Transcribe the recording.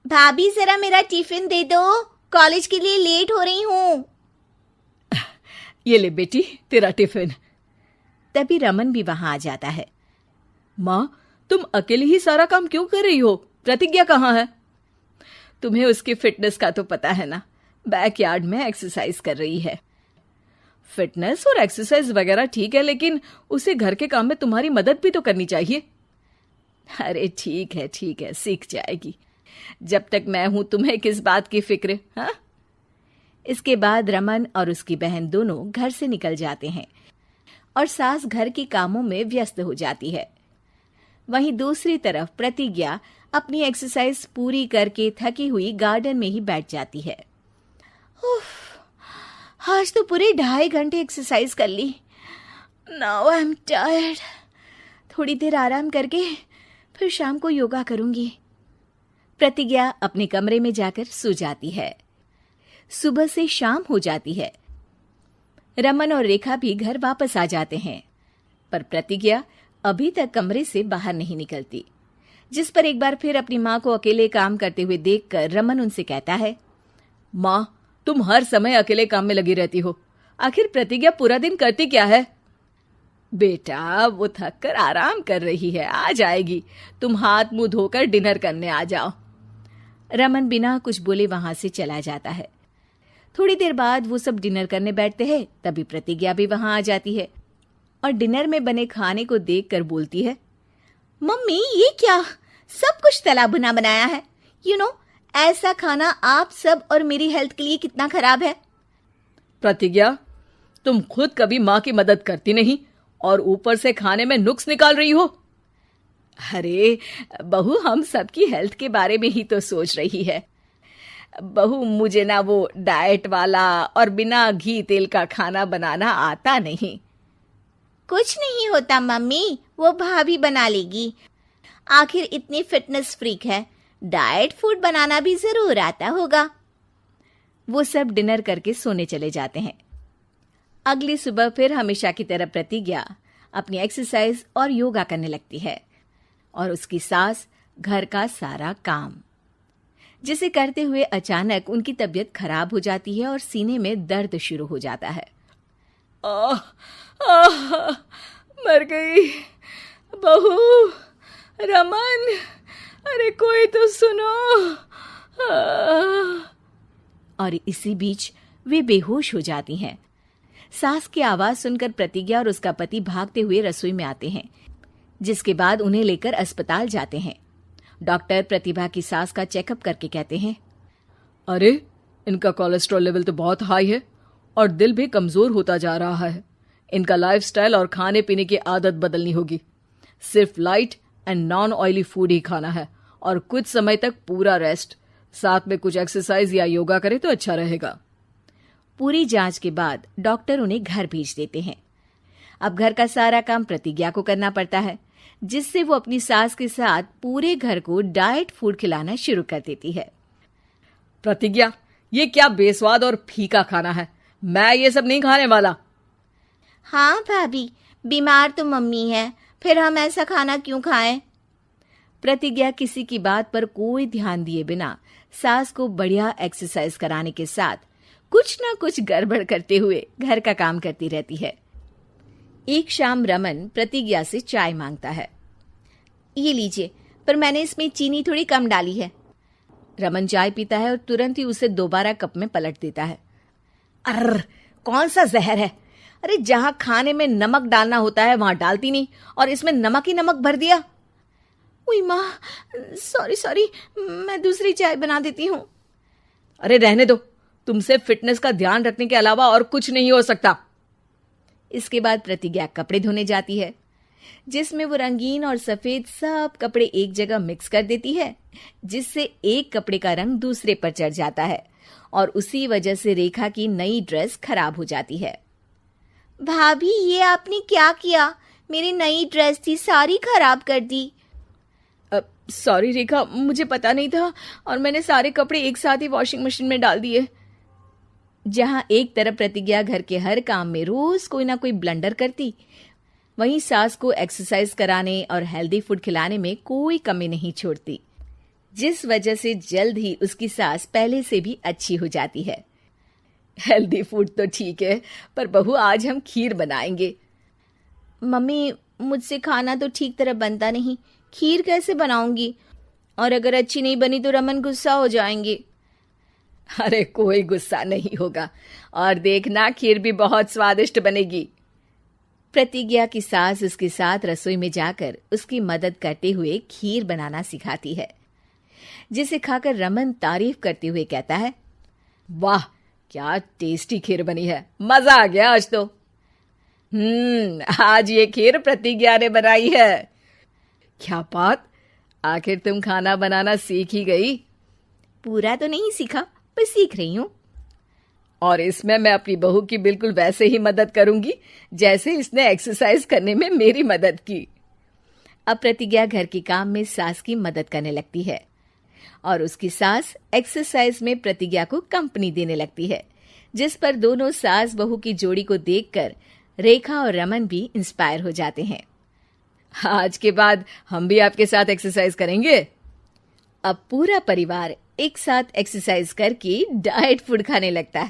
भाभी जरा मेरा टिफिन दे दो, कॉलेज के लिए लेट हो रही हूँ। ये ले बेटी तेरा टिफिन। तभी रमन भी वहां आ जाता है। माँ, तुम अकेले ही सारा काम क्यों कर रही हो? प्रतिज्ञा कहाँ है? तुम्हें उसकी फिटनेस का तो पता है ना, बैकयार्ड में एक्सरसाइज कर रही है। फिटनेस और एक्सरसाइज वगैरह ठीक है, लेकिन उसे घर के काम में तुम्हारी मदद भी तो करनी चाहिए। अरे ठीक है, सीख जाएगी। जब तक मैं हूं तुम्हें किस बात की फिक्र? हाँ। इसके बाद रमन और उसकी बहन दोनों घर से निकल जाते हैं और सास घर के कामों में व्यस्त हो जाती है। वहीं दूसरी तरफ प्रतिज्ञा अपनी एक्सरसाइज पूरी करके थकी हुई गार्डन में ही बैठ जाती है। आज तो पूरे 2.5 घंटे एक्सरसाइज कर ली। Now I am tired. थोड़ी देर आराम करके फिर शाम को योगा करूंगी। प्रतिज्ञा अपने कमरे में जाकर सो जाती है। सुबह से शाम हो जाती है। रमन और रेखा भी घर वापस आ जाते हैं, पर प्रतिज्ञा अभी तक कमरे से बाहर नहीं निकलती, जिस पर एक बार फिर अपनी माँ को अकेले काम करते हुए देखकर रमन उनसे कहता है, माँ, तुम हर समय अकेले काम में लगी रहती हो। आखिर प्रतिज्ञा पूरा दिन करती क्या है? बेटा, वो थक कर आराम कर रही है, आ जाएगी। तुम हाथ मुंह धोकर डिनर करने आ जाओ। रमन बिना कुछ बोले वहां से चला जाता है। थोड़ी देर बाद वो सब डिनर करने बैठते हैं। तभी प्रतिज्ञा भी वहां आ जाती है और डिनर में बने खाने को देखकर बोलती है, मम्मी, ये क्या? सब कुछ तला भुना बनाया है। ऐसा खाना आप सब और मेरी हेल्थ के लिए कितना खराब है। प्रतिज्ञा, तुम खुद कभी माँ की मदद करती नहीं और ऊपर से खाने में नुक्स निकाल रही हो। अरे बहू, हम सबकी हेल्थ के बारे में ही तो सोच रही है। बहू, मुझे ना वो डाइट वाला और बिना घी तेल का खाना बनाना आता नहीं। कुछ नहीं होता मम्मी, वो भाभी बना लेगी। आखिर इतनी फिटनेस फ्रीक है, डाइट फूड बनाना भी जरूर आता होगा। वो सब डिनर करके सोने चले जाते हैं। अगली सुबह फिर हमेशा की तरह प्रतिज्ञा अपनी एक्सरसाइज और योगा करने लगती है और उसकी सास घर का सारा काम, जिसे करते हुए अचानक उनकी तबीयत खराब हो जाती है और सीने में दर्द शुरू हो जाता है। मर गई बहू। रमन, अरे कोई तो सुनो। और इसी बीच वे बेहोश हो जाती हैं। सास की आवाज सुनकर प्रतिज्ञा और उसका पति भागते हुए रसोई में आते हैं, जिसके बाद उन्हें लेकर अस्पताल जाते हैं। डॉक्टर प्रतिभा की सास का चेकअप करके कहते हैं, अरे इनका कोलेस्ट्रॉल लेवल तो बहुत हाई है और दिल भी कमजोर होता जा रहा है। इनका लाइफस्टाइल और खाने पीने की आदत बदलनी होगी। सिर्फ light and non oily food ही खाना है और कुछ समय तक पूरा रेस्ट, साथ में कुछ एक्सरसाइज या योगा करे तो अच्छा रहेगा। पूरी जांच के बाद डॉक्टर उन्हें घर भेज देते हैं। अब घर का सारा काम प्रतिज्ञा को करना पड़ता है, जिससे वो अपनी सास के साथ पूरे घर को डाइट फूड खिलाना शुरू कर देती है। प्रतिज्ञा, ये क्या बेस्वाद और फीका खाना है, मैं ये सब नहीं खाने वाला। हाँ भाभी, बीमार तो मम्मी है, फिर हम ऐसा खाना क्यों खाएं? प्रतिज्ञा किसी की बात पर कोई ध्यान दिए बिना सास को बढ़िया एक्सरसाइज कराने के साथ कुछ ना कुछ गड़बड़ करते हुए घर का काम करती रहती है। एक शाम रमन प्रतिज्ञा से चाय मांगता है। ये लीजिए, पर मैंने इसमें चीनी थोड़ी कम डाली है। रमन चाय पीता है और तुरंत ही उसे दोबारा कप में पलट देता है। अर्र, कौन सा जहर है? अरे जहां खाने में नमक डालना होता है वहां डालती नहीं और इसमें नमक ही नमक भर दिया। उई माँ, सॉरी, मैं दूसरी चाय बना देती हूँ। अरे रहने दो, तुमसे फिटनेस का ध्यान रखने के अलावा और कुछ नहीं हो सकता। इसके बाद प्रतिज्ञा कपड़े धोने जाती है, जिसमें वो रंगीन और सफेद सब कपड़े एक जगह मिक्स कर देती है, जिससे एक कपड़े का रंग दूसरे पर चढ़ जाता है और उसी वजह से रेखा की नई ड्रेस खराब हो जाती है। भाभी, ये आपने क्या किया? मेरी नई ड्रेस थी, सारी खराब कर दी। सॉरी रेखा, मुझे पता नहीं था और मैंने सारे कपड़े एक साथ ही वॉशिंग मशीन में डाल दिए। जहां एक तरफ प्रतिज्ञा घर के हर काम में रोज कोई ना कोई ब्लंडर करती, वहीं सास को एक्सरसाइज कराने और हेल्दी फूड खिलाने में कोई कमी नहीं छोड़ती। जिस वजह से जल्द ही उसकी सास पहले से भी अच्छी हो जाती है। हेल्दी फूड तो ठीक है, पर बहू आज हम खीर बनाएंगे। मम्मी, मुझसे खाना तो ठीक तरह बनता नहीं, खीर कैसे बनाऊंगी? और अगर अच्छी नहीं बनी तो रमन गुस्सा हो जाएंगे। अरे कोई गुस्सा नहीं होगा, और देखना खीर भी बहुत स्वादिष्ट बनेगी। प्रतिज्ञा की सास उसके साथ रसोई में जाकर उसकी मदद करते हुए खीर बनाना सिखाती है, जिसे खाकर रमन तारीफ करते हुए कहता है, वाह क्या टेस्टी खीर बनी है, मजा आ गया आज तो। आज ये खीर प्रतिज्ञा ने बनाई है। क्या बात, आखिर तुम खाना बनाना सीख ही गई? पूरा तो नहीं सीखा, पर सीख रही हूँ। और इसमें मैं अपनी बहू की बिल्कुल वैसे ही मदद करूंगी जैसे इसने एक्सरसाइज करने में मेरी मदद की। अब प्रतिज्ञा घर के काम में सास की मदद करने लगती है और उसकी सास एक्सरसाइज में प्रतिज्ञा को कंपनी देने लगती है, जिस पर दोनों सास बहू की जोड़ी को देखकर रेखा और रमन भी इंस्पायर हो जाते हैं। आज के बाद हम भी आपके साथ एक्सरसाइज करेंगे। अब पूरा परिवार एक साथ एक्सरसाइज करके डाइट फूड खाने लगता है।